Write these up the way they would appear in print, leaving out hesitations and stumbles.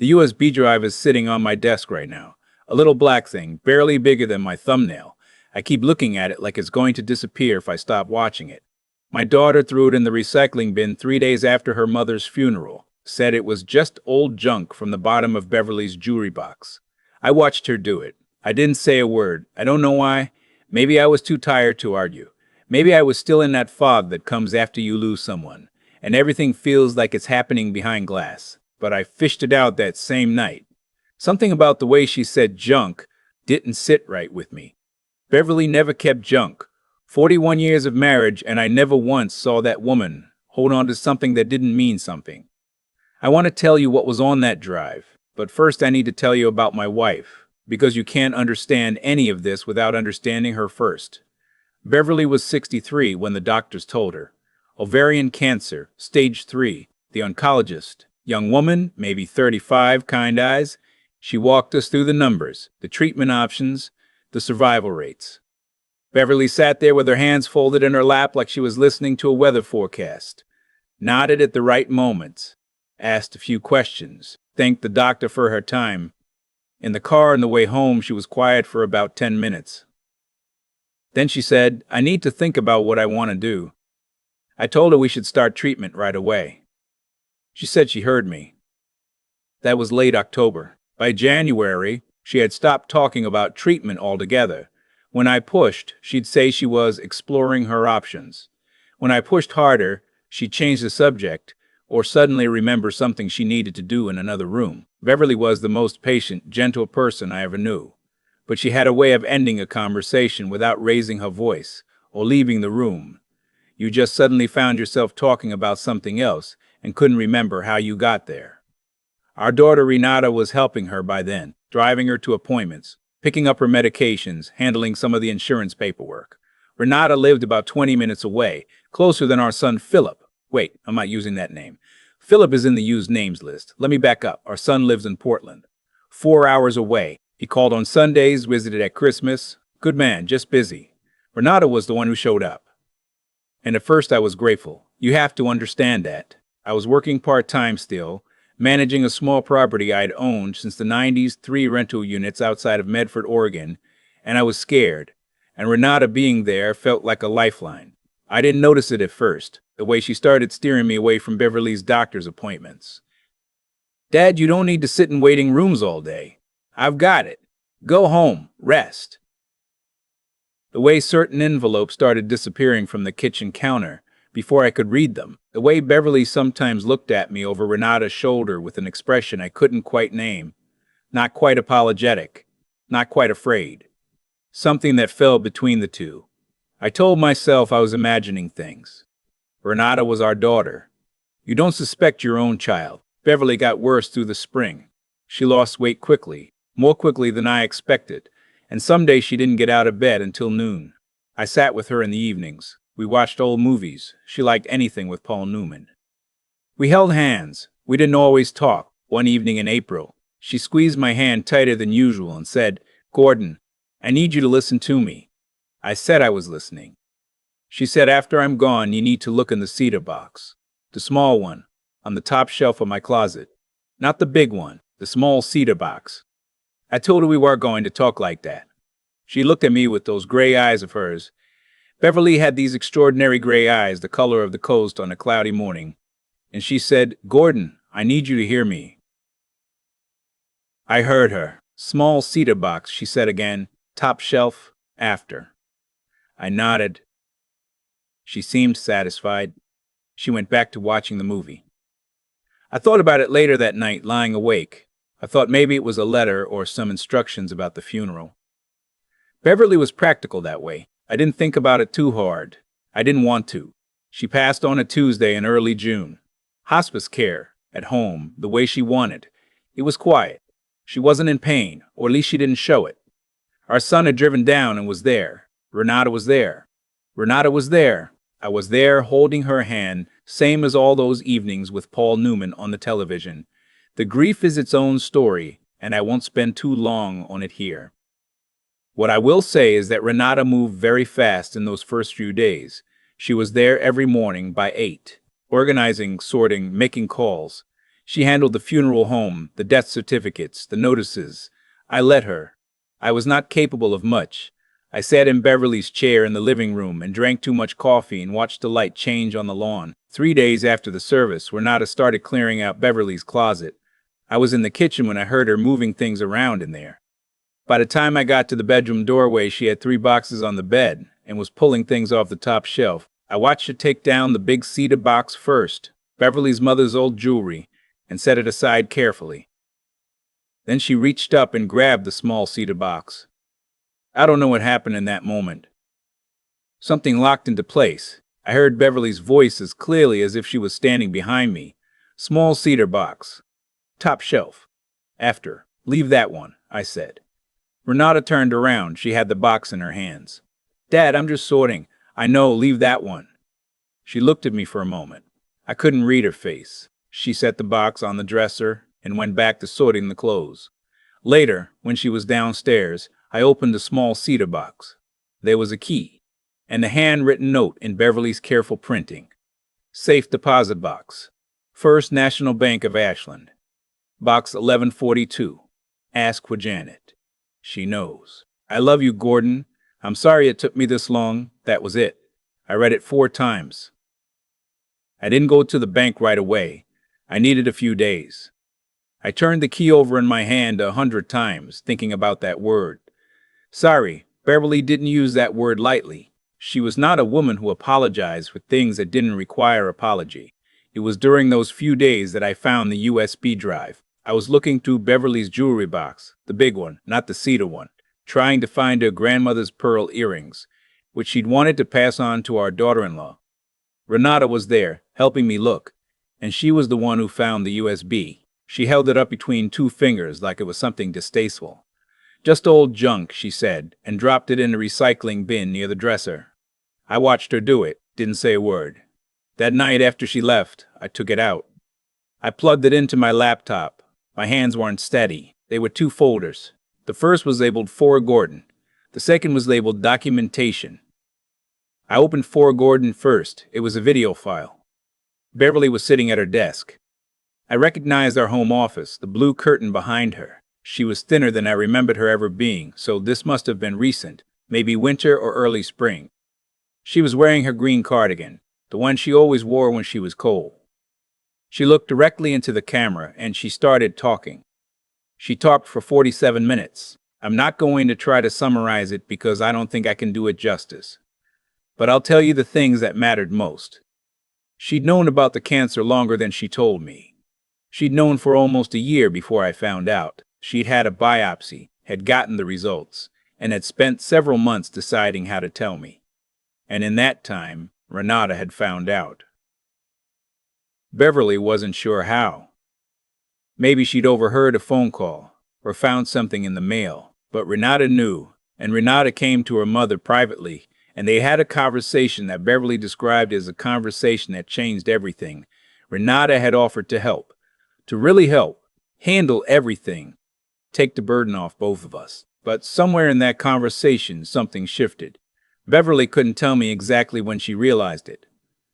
The USB drive is sitting on my desk right now. A little black thing, barely bigger than my thumbnail. I keep looking at it like it's going to disappear if I stop watching it. My daughter threw it in the recycling bin 3 days after her mother's funeral. Said it was just old junk from the bottom of Beverly's jewelry box. I watched her do it. I didn't say a word. I don't know why. Maybe I was too tired to argue. Maybe I was still in that fog that comes after you lose someone, and everything feels like it's happening behind glass. But I fished it out that same night. Something about the way she said junk didn't sit right with me. Beverly never kept junk. 41 years of marriage, and I never once saw that woman hold on to something that didn't mean something. I want to tell you what was on that drive, but first I need to tell you about my wife, because you can't understand any of this without understanding her first. Beverly was 63 when the doctors told her. Ovarian cancer, stage 3, the oncologist. Young woman, maybe 35, kind eyes. She walked us through the numbers, the treatment options, the survival rates. Beverly sat there with her hands folded in her lap like she was listening to a weather forecast. Nodded at the right moments. Asked a few questions. Thanked the doctor for her time. In the car on the way home, she was quiet for about 10 minutes. Then she said, "I need to think about what I want to do." I told her we should start treatment right away. She said she heard me. That was late October. By January, she had stopped talking about treatment altogether. When I pushed, she'd say she was exploring her options. When I pushed harder, she'd change the subject, or suddenly remember something she needed to do in another room. Beverly was the most patient, gentle person I ever knew. But she had a way of ending a conversation without raising her voice or leaving the room. You just suddenly found yourself talking about something else and couldn't remember how you got there. Our daughter Renata was helping her by then, driving her to appointments, picking up her medications, handling some of the insurance paperwork. Renata lived about 20 minutes away, closer than our son Philip. Wait, I'm not using that name. Philip is in the used names list. Let me back up. Our son lives in Portland. 4 hours away. He called on Sundays, visited at Christmas. Good man, just busy. Renata was the one who showed up. And at first I was grateful. You have to understand that. I was working part-time still, managing a small property I'd owned since the 90s, 3 rental units outside of Medford, Oregon, and I was scared. And Renata being there felt like a lifeline. I didn't notice it at first, the way she started steering me away from Beverly's doctor's appointments. "Dad, you don't need to sit in waiting rooms all day. I've got it. Go home, rest." The way certain envelopes started disappearing from the kitchen counter before I could read them. The way Beverly sometimes looked at me over Renata's shoulder with an expression I couldn't quite name. Not quite apologetic, not quite afraid. Something that fell between the two. I told myself I was imagining things. Renata was our daughter. You don't suspect your own child. Beverly got worse through the spring. She lost weight quickly, more quickly than I expected, and some days she didn't get out of bed until noon. I sat with her in the evenings. We watched old movies. She liked anything with Paul Newman. We held hands. We didn't always talk. One evening in April, she squeezed my hand tighter than usual and said, "Gordon, I need you to listen to me." I said I was listening. She said, "After I'm gone, you need to look in the cedar box. The small one, on the top shelf of my closet. Not the big one, the small cedar box." I told her we weren't going to talk like that. She looked at me with those gray eyes of hers. Beverly had these extraordinary gray eyes, the color of the coast on a cloudy morning. And she said, "Gordon, I need you to hear me." I heard her. "Small cedar box," she said again. "Top shelf, after." I nodded. She seemed satisfied. She went back to watching the movie. I thought about it later that night, lying awake. I thought maybe it was a letter or some instructions about the funeral. Beverly was practical that way. I didn't think about it too hard. I didn't want to. She passed on a Tuesday in early June. Hospice care, at home, the way she wanted. It was quiet. She wasn't in pain, or at least she didn't show it. Our son had driven down and was there. Renata was there. Renata was there. I was there holding her hand, same as all those evenings with Paul Newman on the television. The grief is its own story, and I won't spend too long on it here. What I will say is that Renata moved very fast in those first few days. She was there every morning by 8, organizing, sorting, making calls. She handled the funeral home, the death certificates, the notices. I let her. I was not capable of much. I sat in Beverly's chair in the living room and drank too much coffee and watched the light change on the lawn. 3 days after the service, Renata started clearing out Beverly's closet. I was in the kitchen when I heard her moving things around in there. By the time I got to the bedroom doorway, she had 3 boxes on the bed and was pulling things off the top shelf. I watched her take down the big cedar box first, Beverly's mother's old jewelry, and set it aside carefully. Then she reached up and grabbed the small cedar box. I don't know what happened in that moment. Something locked into place. I heard Beverly's voice as clearly as if she was standing behind me. Small cedar box. Top shelf. After. Leave that one, I said. Renata turned around. She had the box in her hands. Dad, I'm just sorting. I know, leave that one. She looked at me for a moment. I couldn't read her face. She set the box on the dresser and went back to sorting the clothes. Later, when she was downstairs, I opened the small cedar box. There was a key and a handwritten note in Beverly's careful printing. Safe deposit box. First National Bank of Ashland. Box 1142. Ask for Janet. She knows. I love you, Gordon. I'm sorry it took me this long. That was it. I read it 4 times. I didn't go to the bank right away. I needed a few days. I turned the key over in my hand 100 times, thinking about that word. Sorry, Beverly didn't use that word lightly. She was not a woman who apologized for things that didn't require apology. It was during those few days that I found the USB drive. I was looking through Beverly's jewelry box, the big one, not the cedar one, trying to find her grandmother's pearl earrings, which she'd wanted to pass on to our daughter-in-law. Renata was there, helping me look, and she was the one who found the USB. She held it up between 2 fingers like it was something distasteful. Just old junk, she said, and dropped it in a recycling bin near the dresser. I watched her do it, didn't say a word. That night after she left, I took it out. I plugged it into my laptop. My hands weren't steady. They were 2 folders. The first was labeled For Gordon. The second was labeled Documentation. I opened For Gordon first. It was a video file. Beverly was sitting at her desk. I recognized our home office, the blue curtain behind her. She was thinner than I remembered her ever being, so this must have been recent, maybe winter or early spring. She was wearing her green cardigan, the one she always wore when she was cold. She looked directly into the camera and she started talking. She talked for 47 minutes. I'm not going to try to summarize it because I don't think I can do it justice. But I'll tell you the things that mattered most. She'd known about the cancer longer than she told me. She'd known for almost a year before I found out. She'd had a biopsy, had gotten the results, and had spent several months deciding how to tell me. And in that time, Renata had found out. Beverly wasn't sure how. Maybe she'd overheard a phone call, or found something in the mail, but Renata knew, and Renata came to her mother privately, and they had a conversation that Beverly described as a conversation that changed everything. Renata had offered to help, to really help, handle everything, take the burden off both of us. But somewhere in that conversation, something shifted. Beverly couldn't tell me exactly when she realized it,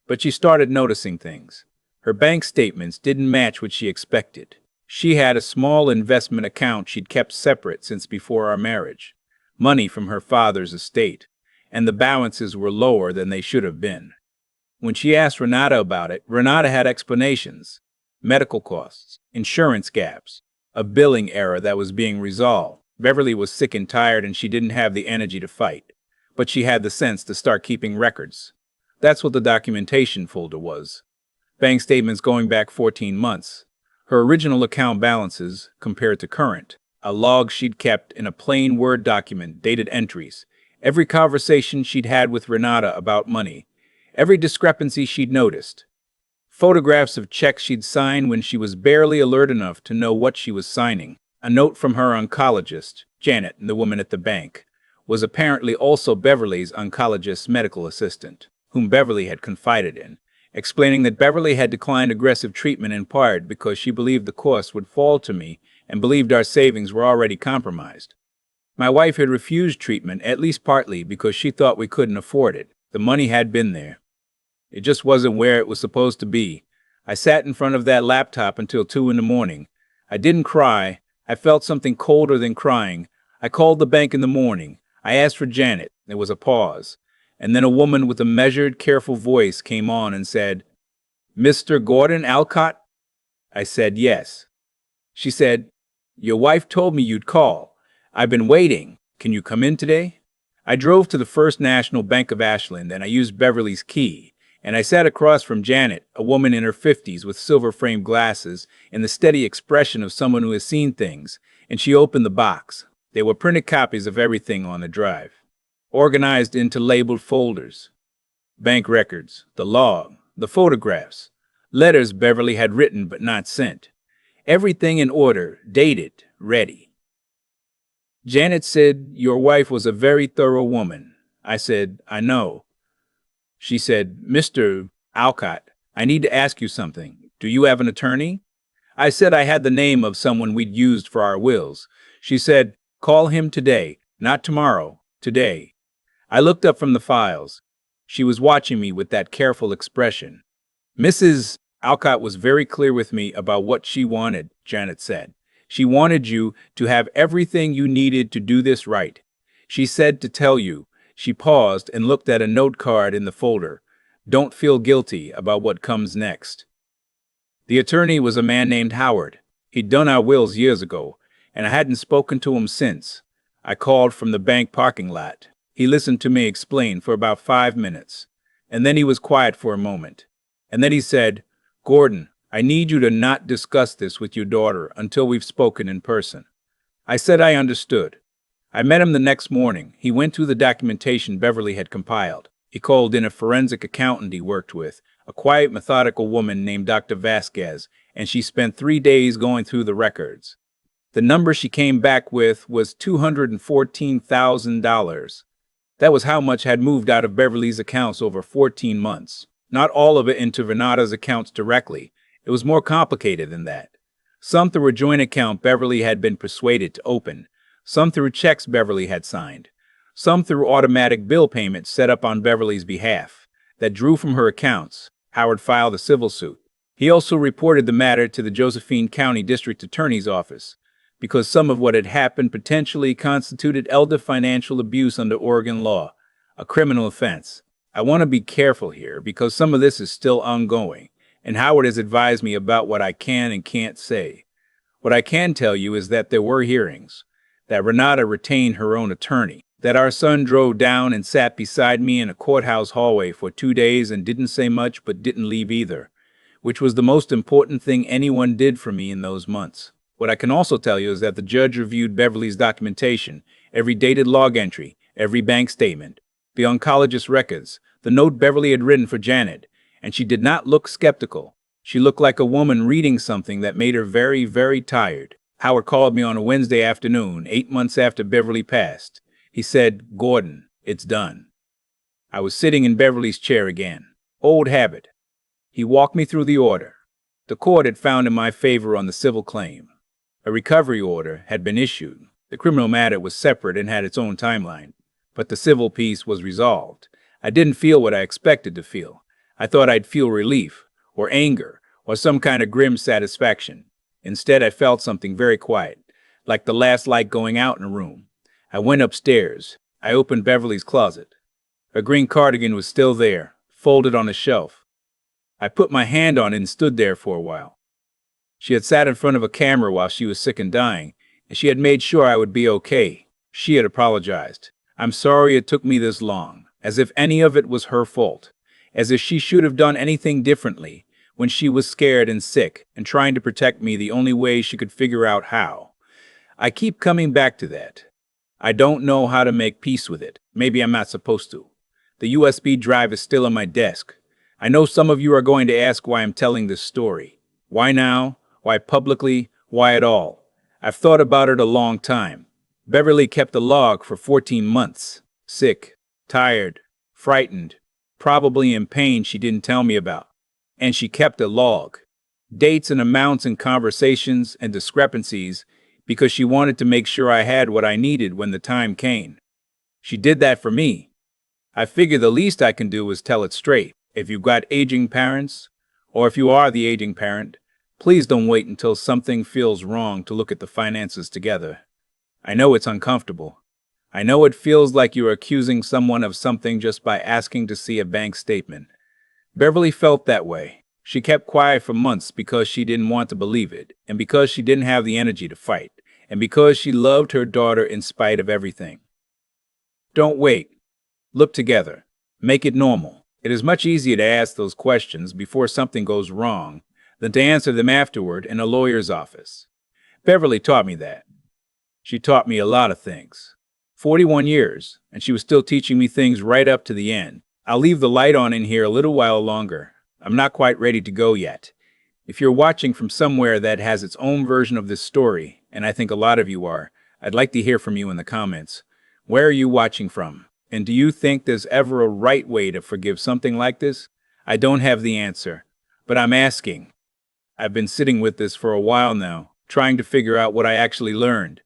but she started noticing things. Her bank statements didn't match what she expected. She had a small investment account she'd kept separate since before our marriage, money from her father's estate, and the balances were lower than they should have been. When she asked Renata about it, Renata had explanations: medical costs, insurance gaps, a billing error that was being resolved. Beverly was sick and tired and she didn't have the energy to fight, but she had the sense to start keeping records. That's what the documentation folder was. Bank statements going back 14 months. Her original account balances compared to current. A log she'd kept in a plain Word document, dated entries. Every conversation she'd had with Renata about money. Every discrepancy she'd noticed. Photographs of checks she'd signed when she was barely alert enough to know what she was signing. A note from her oncologist, Janet, the woman at the bank, was apparently also Beverly's oncologist's medical assistant, whom Beverly had confided in, explaining that Beverly had declined aggressive treatment in part because she believed the cost would fall to me and believed our savings were already compromised. My wife had refused treatment, at least partly because she thought we couldn't afford it. The money had been there. It just wasn't where it was supposed to be. I sat in front of that laptop until 2 in the morning. I didn't cry. I felt something colder than crying. I called the bank in the morning. I asked for Janet. There was a pause. And then a woman with a measured, careful voice came on and said, "Mr. Gordon Alcott?" I said yes. She said, "Your wife told me you'd call. I've been waiting. Can you come in today?" I drove to the First National Bank of Ashland and I used Beverly's key. And I sat across from Janet, a woman in her 50s with silver-framed glasses and the steady expression of someone who has seen things, and she opened the box. There were printed copies of everything on the drive, organized into labeled folders. Bank records, the log, the photographs, letters Beverly had written but not sent. Everything in order, dated, ready. Janet said, "Your wife was a very thorough woman." I said, "I know." She said, "Mr. Alcott, I need to ask you something. Do you have an attorney?" I said I had the name of someone we'd used for our wills. She said, "Call him today, not tomorrow, today." I looked up from the files. She was watching me with that careful expression. "Mrs. Alcott was very clear with me about what she wanted," Janet said. "She wanted you to have everything you needed to do this right. She said to tell you." She paused and looked at a note card in the folder. "Don't feel guilty about what comes next." The attorney was a man named Howard. He'd done our wills years ago, and I hadn't spoken to him since. I called from the bank parking lot. He listened to me explain for about 5 minutes, and then he was quiet for a moment. And then he said, "Gordon, I need you to not discuss this with your daughter until we've spoken in person." I said I understood. I met him the next morning. He went through the documentation Beverly had compiled. He called in a forensic accountant he worked with, a quiet, methodical woman named Dr. Vasquez, and she spent 3 days going through the records. The number she came back with was $214,000. That was how much had moved out of Beverly's accounts over 14 months. Not all of it into Renata's accounts directly. It was more complicated than that. Some through a joint account Beverly had been persuaded to open. Some through checks Beverly had signed. Some through automatic bill payments set up on Beverly's behalf that drew from her accounts. Howard filed a civil suit. He also reported the matter to the Josephine County District Attorney's Office because some of what had happened potentially constituted elder financial abuse under Oregon law, a criminal offense. I want to be careful here because some of this is still ongoing, and Howard has advised me about what I can and can't say. What I can tell you is that there were hearings, that Renata retained her own attorney, that our son drove down and sat beside me in a courthouse hallway for 2 days and didn't say much but didn't leave either, which was the most important thing anyone did for me in those months. What I can also tell you is that the judge reviewed Beverly's documentation, every dated log entry, every bank statement, the oncologist records, the note Beverly had written for Janet, and she did not look skeptical. She looked like a woman reading something that made her very, very tired. Howard called me on a Wednesday afternoon, 8 months after Beverly passed. He said, "Gordon, it's done." I was sitting in Beverly's chair again. Old habit. He walked me through the order. The court had found in my favor on the civil claim. A recovery order had been issued. The criminal matter was separate and had its own timeline. But the civil piece was resolved. I didn't feel what I expected to feel. I thought I'd feel relief, or anger, or some kind of grim satisfaction. Instead, I felt something very quiet, like the last light going out in a room. I went upstairs. I opened Beverly's closet. Her green cardigan was still there, folded on a shelf. I put my hand on it and stood there for a while. She had sat in front of a camera while she was sick and dying, and she had made sure I would be okay. She had apologized. "I'm sorry it took me this long," as if any of it was her fault, as if she should have done anything differently when she was scared and sick and trying to protect me the only way she could figure out how. I keep coming back to that. I don't know how to make peace with it. Maybe I'm not supposed to. The USB drive is still on my desk. I know some of you are going to ask why I'm telling this story. Why now? Why publicly? Why at all? I've thought about it a long time. Beverly kept a log for 14 months. Sick, tired, frightened, probably in pain she didn't tell me about. And she kept a log. Dates and amounts and conversations and discrepancies because she wanted to make sure I had what I needed when the time came. She did that for me. I figure the least I can do is tell it straight. If you've got aging parents, Or if you are the aging parent, please don't wait until something feels wrong to look at the finances together. I know it's uncomfortable. I know it feels like you're accusing someone of something just by asking to see a bank statement. Beverly felt that way. She kept quiet for months because she didn't want to believe it, and because she didn't have the energy to fight, and because she loved her daughter in spite of everything. Don't wait. Look together. Make it normal. It is much easier to ask those questions before something goes wrong than to answer them afterward in a lawyer's office. Beverly taught me that. She taught me a lot of things. 41 years, and she was still teaching me things right up to the end. I'll leave the light on in here a little while longer. I'm not quite ready to go yet. If you're watching from somewhere that has its own version of this story, and I think a lot of you are, I'd like to hear from you in the comments. Where are you watching from? And do you think there's ever a right way to forgive something like this? I don't have the answer, but I'm asking. I've been sitting with this for a while now, trying to figure out what I actually learned.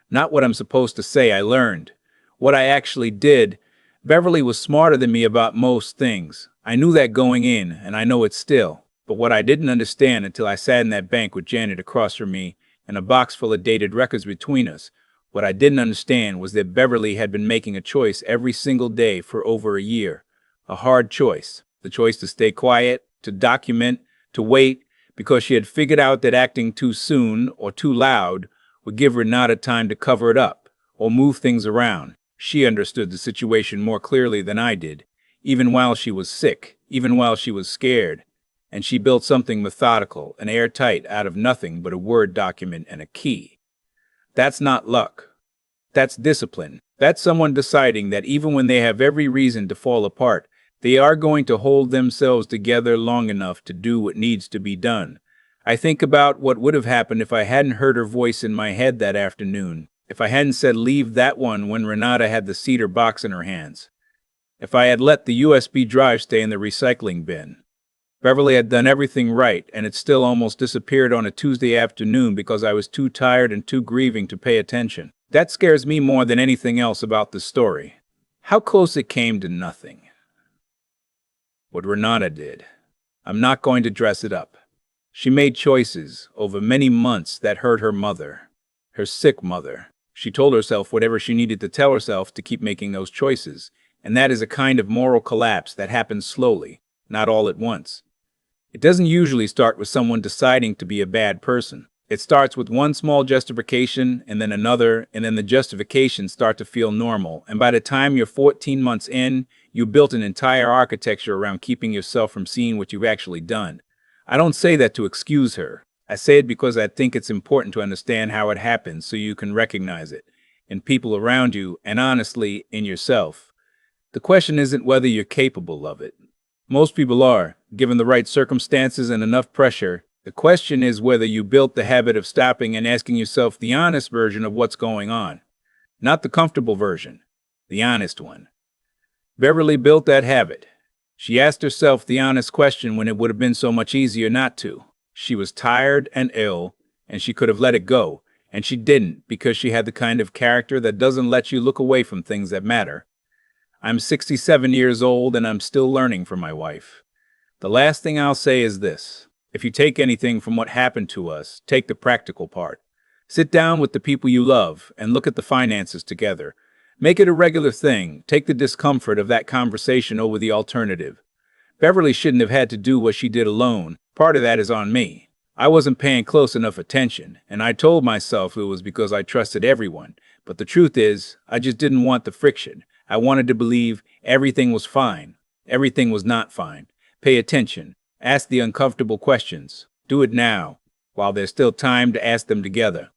Not what I'm supposed to say I learned. What I actually did. Beverly was smarter than me about most things. I knew that going in, and I know it still. But what I didn't understand until I sat in that bank with Janet across from me and a box full of dated records between us, what I didn't understand was that Beverly had been making a choice every single day for over a year. A hard choice. The choice to stay quiet, to document, to wait, because she had figured out that acting too soon or too loud would give Renata time to cover it up or move things around. She understood the situation more clearly than I did, even while she was sick, even while she was scared. And she built something methodical and airtight out of nothing but a Word document and a key. That's not luck. That's discipline. That's someone deciding that even when they have every reason to fall apart, they are going to hold themselves together long enough to do what needs to be done. I think about what would have happened if I hadn't heard her voice in my head that afternoon, if I hadn't said leave that one when Renata had the cedar box in her hands, if I had let the USB drive stay in the recycling bin. Beverly had done everything right, and it still almost disappeared on a Tuesday afternoon because I was too tired and too grieving to pay attention. That scares me more than anything else about the story. How close it came to nothing. What Renata did. I'm not going to dress it up. She made choices over many months that hurt her mother, her sick mother. She told herself whatever she needed to tell herself to keep making those choices, and that is a kind of moral collapse that happens slowly, not all at once. It doesn't usually start with someone deciding to be a bad person. It starts with one small justification, and then another, and then the justifications start to feel normal, and by the time you're 14 months in, you built an entire architecture around keeping yourself from seeing what you've actually done. I don't say that to excuse her. I say it because I think it's important to understand how it happens so you can recognize it in people around you and honestly in yourself. The question isn't whether you're capable of it. Most people are, given the right circumstances and enough pressure. The question is whether you built the habit of stopping and asking yourself the honest version of what's going on. Not the comfortable version, the honest one. Beverly built that habit. She asked herself the honest question when it would have been so much easier not to. She was tired and ill, and she could have let it go, and she didn't because she had the kind of character that doesn't let you look away from things that matter. I'm 67 years old, and I'm still learning from my wife. The last thing I'll say is this. If you take anything from what happened to us, take the practical part. Sit down with the people you love and look at the finances together. Make it a regular thing. Take the discomfort of that conversation over the alternative. Beverly shouldn't have had to do what she did alone. Part of that is on me. I wasn't paying close enough attention, and I told myself it was because I trusted everyone. But the truth is, I just didn't want the friction. I wanted to believe everything was fine. Everything was not fine. Pay attention. Ask the uncomfortable questions. Do it now, while there's still time to ask them together.